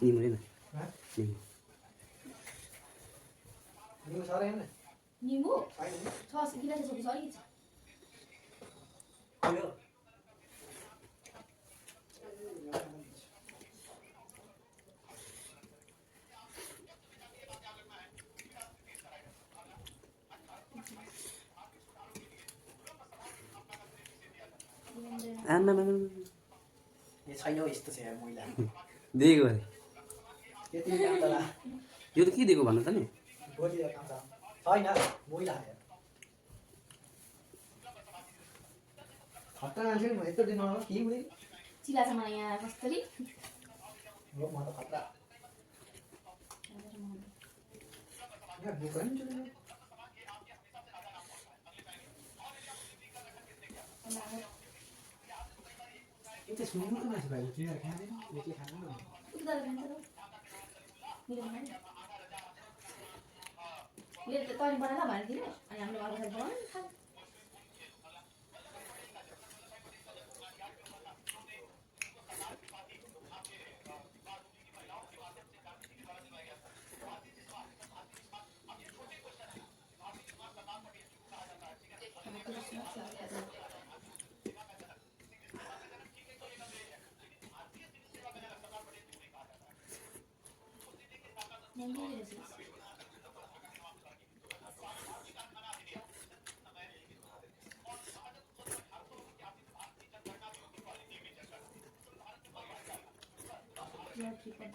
Nhìn lên này. Hả? Nhìn. Nimu sore hen. Nimu? Sos kita sesuatu soal gitu. Ayo. Aman. Ini छैन यस्तो छ यार महिला दिएको अरे यति काम त ला यो त के दिएको भन्नु त नि भोलि काम छ छैन महिला यार खतरा मान्छे म यस्तो दिन के हुने Cila sama yang kasturi. हो म त खतरा यहाँ बुकन छ यति सुन्नु त मान्छे भाइ किन खाँदैन यति खानु Itu dari mana tuh? Minum mana? Lihat tuh yang mana lah sini. Ayam lu harus ada kan. Nanti dia sih. Ya, kita